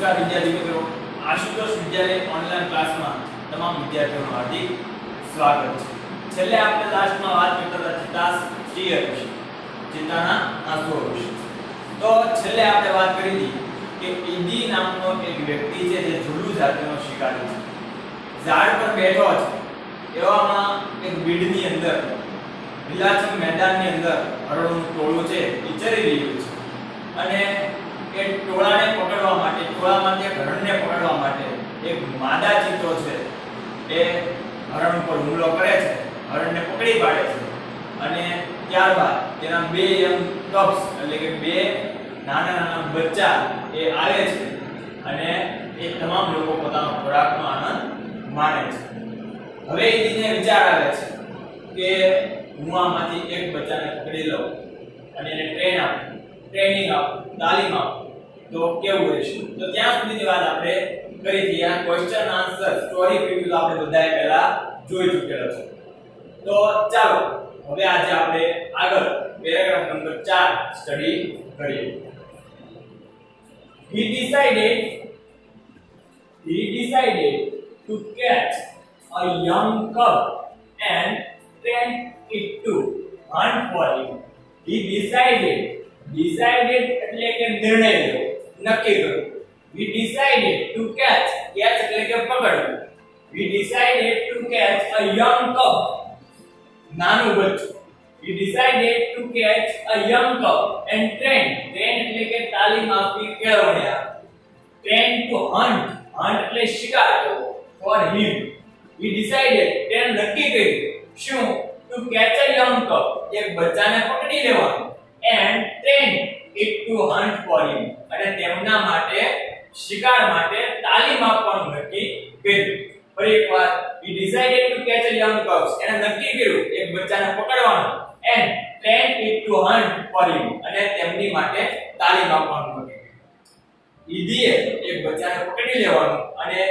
નમસ્કાર વિદ્યાર્થી મિત્રો, આશુતોષ વિદ્યાલય ઓનલાઈન ક્લાસમાં તમામ વિદ્યાર્થીઓનું હાર્દિક સ્વાગત છે. છેલ્લે આપણે લાસ્ટમાં વાત કરતા હતા ચિત્તાસ ક્લિયર વિશે, ચિત્તાના આંસુઓ વિશે. તો છેલ્લે આપણે વાત કરી હતી કે ઈદી નામનો એક વ્યક્તિ છે જે ઝુલુ જાતિનો શિકારી છે. ઝાડ પર બેઠો છે એવામાં એક બીડની અંદર લીલાછમ મેદાનની અંદર હરણનું ટોળું છે એ ચરી રહ્યું છે અને એ ટોળાને પકડવા માટે, ટોળામાંથી એક હરણને પકડવા માટે એક માદા ચિત્તો છે એ હરણ ઉપર હુમલો કરે છે, હરણને પકડી પાડે છે અને ત્યારબાદ તેના બે યંગ કબ્સ એટલે કે બે નાના નાના બચ્ચા એ આવે છે અને એ તમામ લોકો પોતાનો ખોરાકનો આનંદ માણે છે. હવે એને વિચાર આવે છે કે હું આમાંથી એક બચ્ચાને પકડી લઉં અને એને ટ્રેનિંગ આપું, તાલીમ આપું તો કેવું રહેશે. તો ત્યાં સુધીની વાત આપણે કરી હતી. આ ક્વેશ્ચન આન્સર સ્ટોરી પ્રિવ્યુ તો આપણે બધાએ પહેલા જોઈ ચૂકેલા છે. તો ચાલો હવે આજે આપણે આગળ પેરેગ્રાફ નંબર 4 સ્ટડી કરીએ. He decided to catch a young cub and train it to hunt for him. He decided એટલે કે નિર્ણય લેવો, નક્કી કરવું. We decided to catch એટલે કે પકડવું. We decided to catch a young cub, નાનું બચ્ચું. We decided to catch a young cub and train એટલે કે તાલીમ આપવી, કેળવણી આપવી. Train to hunt એટલે શિકાર કરવો, for him. We decided નક્કી કર્યું શું? To catch a young cub, એક બચ્ચાને પકડી લેવાનું, and train it to hunt for him, અને તેમના માટે શિકાર માટે તાલીમ આપવાનું નક્કી કર્યું. ફરી એકવાર, we decided to catch a young cub, એને નક્કી કર્યું એક બચ્ચાને પકડવાનું, and train it to hunt for him, અને તેમની માટે તાલીમ આપવાનું નક્કી કર્યું. ઈદીએ એક બચ્ચાને પકડી લેવાનું અને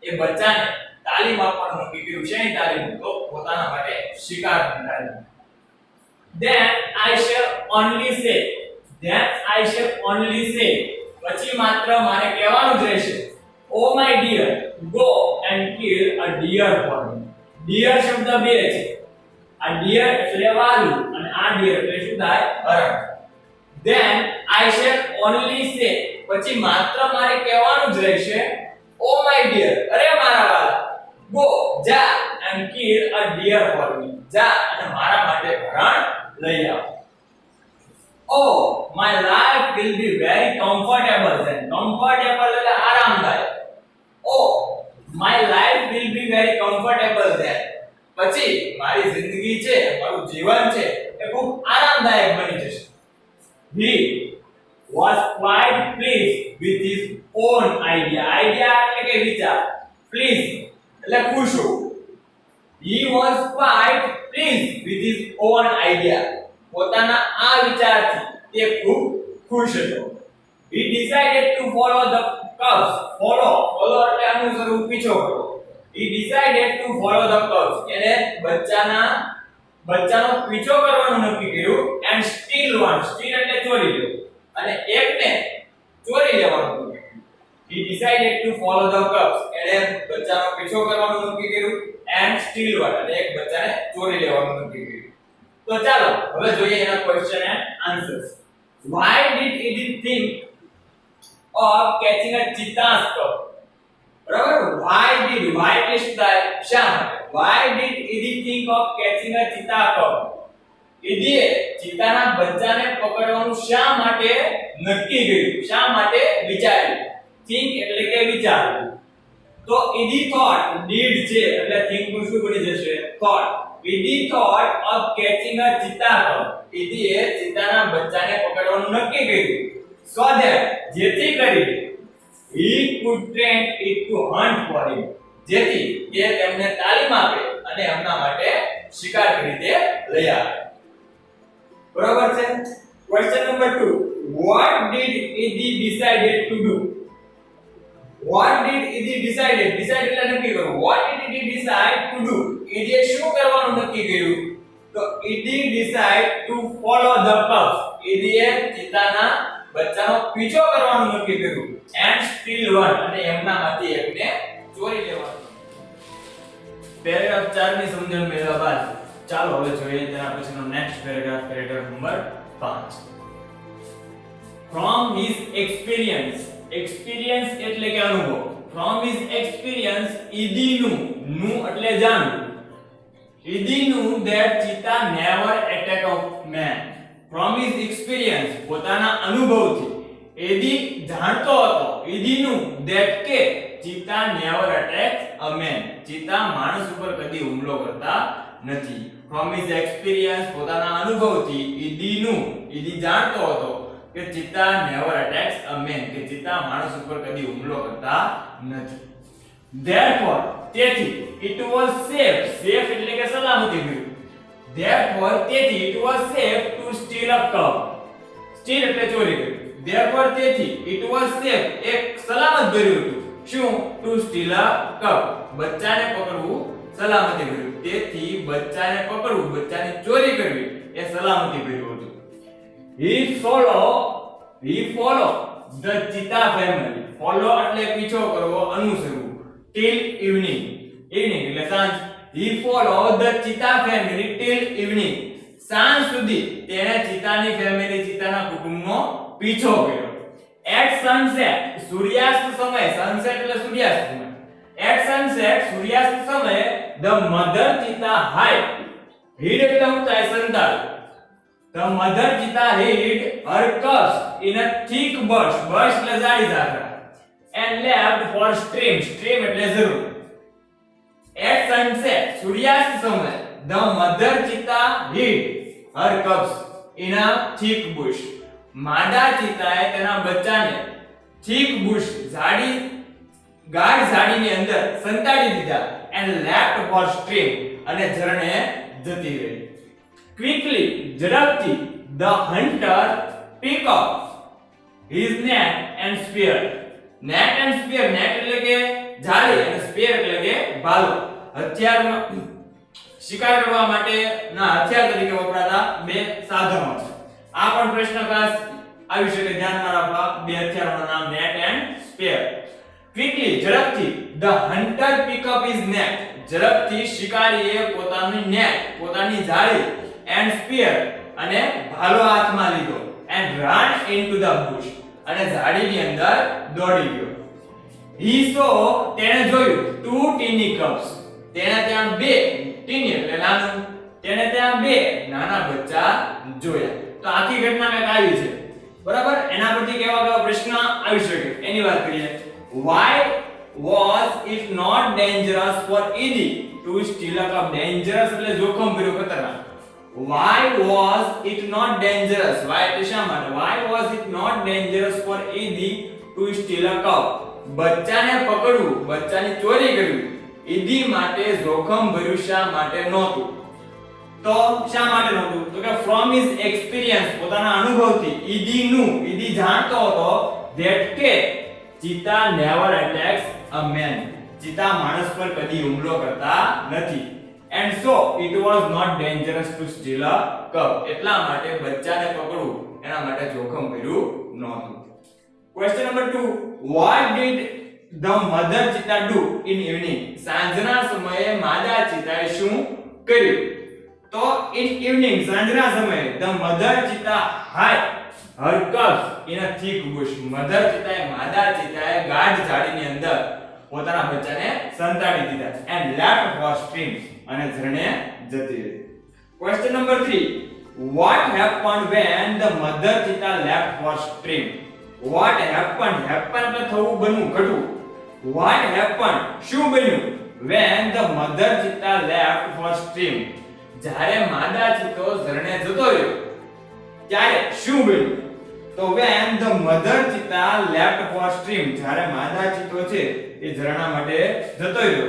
એ બચ્ચાને તાલીમ આપવાનું નક્કી કર્યું. શેની તાલીમ? તો પોતાના માટે શિકારની તાલીમ. Then I shall only say પછી માત્ર મારે કહેવાનું જ રહેશે, oh my dear, go and kill a deer for me. deer શબ્દ બે છે. આ deer એટલે વાલું અને આ deer એટલે શું થાય? હરણ. Then I shall only say પછી માત્ર મારે કહેવાનું જ રહેશે, oh my dear, અરે મારા વાલા, go જા and kill a deer for me. જા અને મારા માટે હરણ લઈ આવ. Oh, my life will be very comfortable then. Comfortable એટલે આરામદાયક. Oh, my life will be very comfortable then. પછી મારી જિંદગી છે, મારું જીવન છે એ ખૂબ આરામદાયક બની જશે. He was quite pleased with his own idea. Idea એટલે કે વિચાર. Pleased એટલે ખુશ હોવું. He was quite pleased with his own idea. પોતાના આ વિચારથી તે ખૂબ ખુશ હતો. He decided to follow the cubs. Follow એટલે અનુસરવું, પીછો કરવો. He decided to follow the cubs. એને બચ્ચાનો પીછો કરવાનું નક્કી કર્યું and steal one. Steal એટલે ચોરી લેવું અને એકને ચોરી લેવાનું નક્કી કર્યું. He decided to follow the cubs. એને બચ્ચાનો પીછો કરવાનું નક્કી કર્યું and steal one અને એક બચ્ચાને ચોરી લેવાનું નક્કી કર્યું. તો ચાલો હવે જોઈએ એના question and answers. Why did Edith think of catching a cheetah's cub? બરાબર? Why એટલે શું થાય? શા માટે? Why did Edith think of catching a cheetah cub? એદીએ ચિત્તાના બચ્ચાને પકડવાનું શા માટે નક્કી કર્યું? શા માટે વિચાર્યું? think એટલે કે વિચારવું. તો Edith thought, did છે એટલે think નું શું બની જશે? thought. Edith thought of catching a cheetah cub. એદીએ ચિત્તાના બચ્ચાને પકડવાનું નક્કી કર્યું. So that જેથી કરી he could train it to hunt for him. જેથી તે તેમને તાલીમ આપે અને એમના માટે શિકાર રીતે લઈ આવે. બરાબર છે? Question number 2. What did Edith decided to do? What did Edith decided? Decide એટલે નક્કી કરવું. What did Edith decide to do? એદીએ શું કરવાનું નક્કી કર્યું? તો Edith decide to follow the cubs. એદીએ ચિત્તાના બચ્ચાનો પીછો કરવાનું નક્કી કર્યું એન્ડ સ્ટીલ વન અને એમનામાંથી એકને ચોરી લેવાનું. પેરેગ્રાફ 4 ની સમજણ મેળવ્યા બાદ ચાલો હવે જોઈએ તેના પછીનો next paragraph, paragraph number 5. From his experience, experience એટલે કે અનુભવ. From his experience, ઈદી નું એટલે જાણવું. ઈદી knew that cheetah never attack of man. From his experience, પોતાના અનુભવથી ઈદી જાણતો હતો. ઈદી knew that કે cheetah never attacks a man. cheetah માણસ ઉપર કદી હુમલો કરતા નથી. From his experience, પોતાના અનુભવથી ઈદી knew, ઈદી જાણતો હતો કે cheetah never attacks a man, કે cheetah માણસ ઉપર કદી હુમલો કરતા નથી. Therefore, તેથી it was safe, safe એટલે કે સલામતી ભર્યું. Therefore, તેથી it was safe to steal a cub. steal એટલે ચોરી કરવી. Therefore, તેથી it was safe, એક સલામત ભર્યું હતું. શું? to steal a cub, બચ્ચાને પકડવું સલામતી ભર્યું. તેથી બચ્ચાને પકડવું, બચ્ચાની ચોરી કરવી એ સલામતી ભર્યું હતું. He follow the cheetah family. Follow એટલે પીછો કરવો, અનુસરવું. till evening, evening એટલે સાંજ. He followed the cheetah family till evening. સાંજ સુધી તેણે ચિતાની ફેમિલી, ચિતાના કુટુંબનો પીછો કર્યો. At sunset, સૂર્યાસ્ત સમયે, sunset એટલે સૂર્યાસ્ત સમય. At sunset, સૂર્યાસ્ત સમયે the mother cheetah hid એટલે ઊંચાઈ, સંતાડી. The mother cheetah hid her cubs in a thick bush, bush એટલે જાડી ઝાકરા, and left for stream, stream એટલે જરૂર. At sunset, સૂર્યાસ્ત સમયે the mother cheetah hid her cubs in a thick bush. માદા ચિતાએ તેના બચ્ચાને thick bush, જાડી ગાઢ ઝાડીની અંદર સંતાડી દીધા, and left for stream અને ઝરણે જતી રહી. Quickly, ઝડપથી, the hunter picked up his net and spear. net and spear, net એટલે કે જાળી અને spear એટલે કે ભાલો. હથિયારમાં શિકાર કરવા માટેના હથિયાર તરીકે વપરાતા બે સાધનો છે. આ પણ પ્રશ્ન ખાસ આવી શકે, ધ્યાનમાં રાખવા. બે હથિયારોના નામ net and spear. Quickly, ઝડપથી, the hunter picked up his net. ઝડપથી શિકારીએ પોતાની net, પોતાની જાળી and spear અને ભાલો હાથમાં લીધો, and ran into the bush અને ઝાડીની અંદર દોડી ગયો. He saw, તેણે જોયું, two teeny cubs. તેણે ત્યાં બે, teeny એટલે નાનું, તેણે ત્યાં બે નાના બચ્ચા જોયા. તો આખી ઘટના મેં આવી છે, બરાબર. એના પરથી કેવા કેવા પ્રશ્ન આવી શકે એની વાત કરીએ. Why was it not dangerous for Edie to steal a cub? Dangerous એટલે જોખમ ભર્યું, ખતરનાક. Why was it not dangerous? Why એટલે શા માટે? Why was it not dangerous for Edie to steal a cub? બચ્ચાને પકડવું, બચ્ચાની ચોરી કરવી ઈદી માટે જોખમ ભર્યું શા માટે નહોતું? તો શા માટે નહોતું? તો કે from his experience, પોતાના અનુભવથી ઈદી જાણતો હતો that કે cheetah never attacks a man. ચિતા માણસ પર કદી હુમલો કરતા નથી. And so it was not dangerous to steal a cub. એટલા માટે બચ્ચાને પકડવું એના માટે જોખમ ભર્યું નહોતું. Question number 2. What did the mother cheetah do in evening? સાંજના સમયે માદા ચિતાએ શું કર્યું? તો in evening, સાંજના સમયે the mother cheetah hid her cubs in a thick bush. mother ચિતાએ, માદા ચિતાએ ગાઢ ઝાડીની અંદર પોતાના બચ્ચાને સંતાડી દીધા, and left for stream અને ઝરણે જતી રહી. Question number 3. What happened when the mother cheetah left for stream? What happened? Happen એટલે થવું, બનવું, ઘટવું. What happened? શું બન્યું? When the mother cheetah left for stream. જ્યારે માદા ચિત્તો ઝરણે જતો રહ્યો ત્યારે શું બન્યું? તો when the mother cheetah left for stream, જ્યારે માદા ચિત્તો છે એ ઝરણા માટે જતો રહ્યો.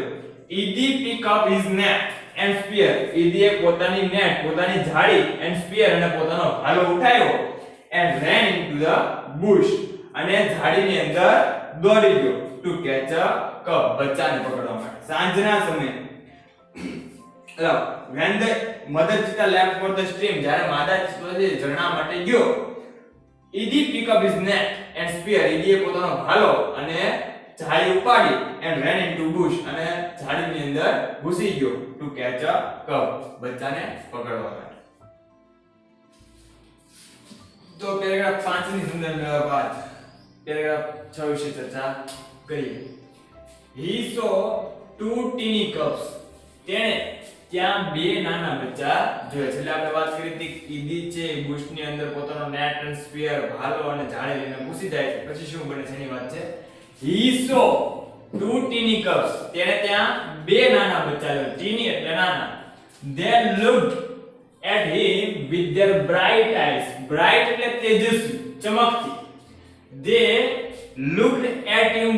Edie pick up his net and spear. Edie પોતાની net, પોતાની જાળી and spear અને પોતાનો ભાલો ઉઠાવ્યો, and ran into the bush અને ઝાડીની અંદર દોડી ગયો to catch a cub. બચ્ચાને પકડવા માટે. સાંજના સમયે when the mother cheetah left for the stream, જ્યારે માદા ચિત્તો છે ઝરણા માટે ગયો Eddie pick up his net and spear. ઈડીએ પોતાનો ભાલો અને જાળી ઉપાડી and ran into bush અને ઝાડીની અંદર ઘૂસી ગયો to catch a cub. બચ્ચાને પકડવા માટે. તો પેરેગ્રાફ 5 ની સંદર્ભ મેળવ્યા બાદ પેરેગ્રાફ 6 વિશે ચર્ચા કરીએ. He saw two teeny cubs. તેણે ત્યાં બે નાના બચ્ચા જોયા. એટલે આપણે વાત કરી હતી ઈડી છે બુશની અંદર પોતાનો નેટ અને સ્પીયર ભાલો અને જાળી લઈને ઘૂસી જાય છે. પછી શું બને છે એની વાત છે. He saw two teeny cubs. તેણે ત્યાં બે નાના બચ્ચા જોયા. teeny એટલે નાના. They looked at him with their bright eyes. Bright એટલે તેજસ્વી, ચમકતી. They looked at him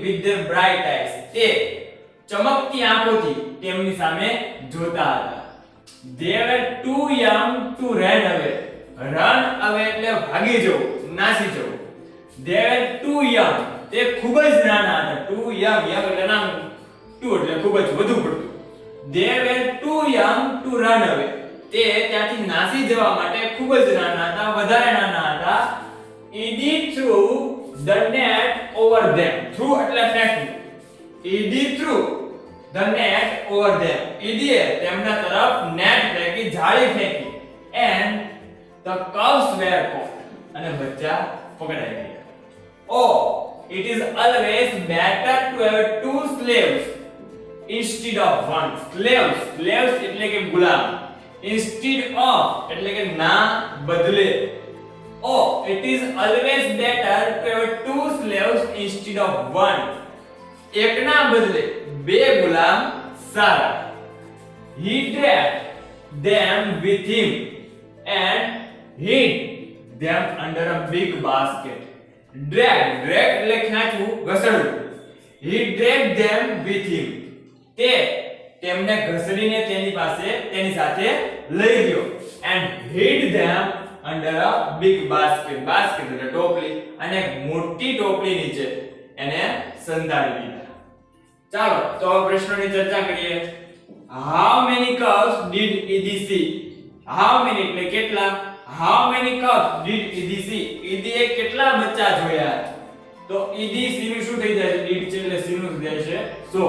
with their bright eyes. તે ચમકતી આંખોથી તેમની સામે જોતા હતા. They were too young to run away. Run away એટલે ભાગી જવું, નાસી જવું. They were too young. તે ખૂબ જ નાના હતા. Too young, young એટલે નાનું. Too એટલે ખૂબ જ વધુ પડતું. They were too young to run away. તે ત્યાંથી નાસી જવા માટે ખૂબ જ નાના હતા, વધારે નાના હતા. Edie threw the net over them. Threw એટલે ફેંકવું. Edie threw the net over them. Edie તેમના તરફ નેટ ફેંકી, જાળી ફેંકી. And the cubs were caught. અને બચ્ચા પકડાઈ ગયા. Oh, it is always better to have two slaves instead of one. Slaves એટલે કે ગુલામ. Instead of એટલે કે ના બદલે. Oh, it is always better to have two slaves instead of one. એકના બદલે બે ગુલામ સારા. He dragged them with him and hid them under a big basket. Drag એટલે ખેંચવું, ઘસડવું. He dragged them with him. તે તેમને ઘસડીને તેની સાથે લઈ ગયો and hid them under a big basket. Basket એટલે ટોપલી, અને મોટી ટોપલી નીચે એને સંતાડી દીધા. ચાલો તો પ્રશ્નોની ચર્ચા કરીએ. How many cubs did Edie see? How many એટલે કેટલા. How many cubs did Edie see? Edie કેટલા બચ્ચા જોયા? તો Edie સીનું શું થઈ જાય છે? did છે એટલે સીનું થઈ જાય છે so.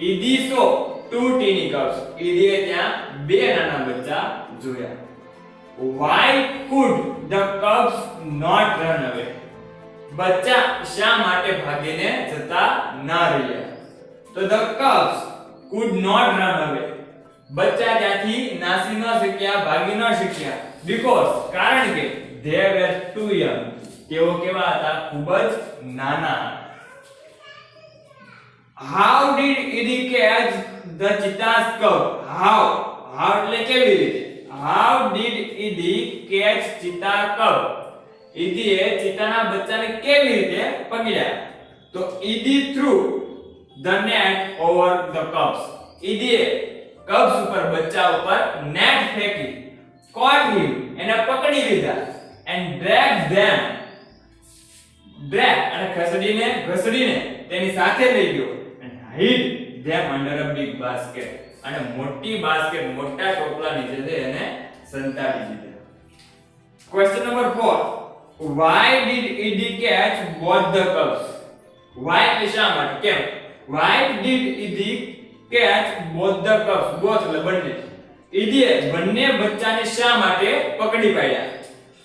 Edie saw two teeny cubs. Edie ત્યાં બે નાના બચ્ચા જોયા. Why could the cubs not run away? બચ્ચા શા માટે ભાગીને જતા ના રહ્યા? તો the cubs could not run away. બચ્ચા ત્યાંથી નાસી ન શક્યા, ભાગી ન શક્યા. Because કારણ કે they were too young. તેઓ કેવા હતા? ખૂબ જ નાના. How did Edie catch the cheetah's cub? How એટલે કેવી રીતે? How did Edie catch cheetah cub? Edie ચિતાના બચ્ચાને કેવી રીતે પકડ્યા? તો Edie threw the net over the cubs. Edie cubs ઉપર બચ્ચા ઉપર net ફેંકી. Caught him એને પકડી લીધા and dragged them. Drag અને ઘસડીને તેની સાથે લઈ ગયો and hid them under a big basket. અને મોટી બાસ્કેટ, મોટા ટોપલા નીચે એને સંતાડી દીધા. Question number 4. Why did Edie catch both the cubs? Why એટલે શા માટે? કેમ? Why did Edie catch both the cubs? Both એટલે બંને. Edie બંને બચ્ચાને શા માટે પકડી પાડ્યા?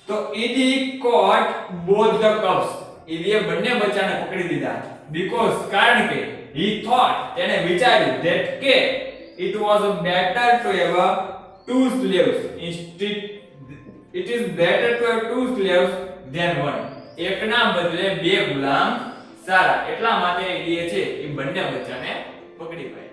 તો Edie caught both the cubs. Edie બંને બચ્ચાને પકડી દીધા because કારણ કે he thought તેને વિચાર્યું that કે it was better to have two slaves instead. It is better to have two slaves than one. એકના બદલે બે ગુલામ સારા. એટલા માટે Edie છે એ બંને બચ્ચાને પકડી પાડ્યા.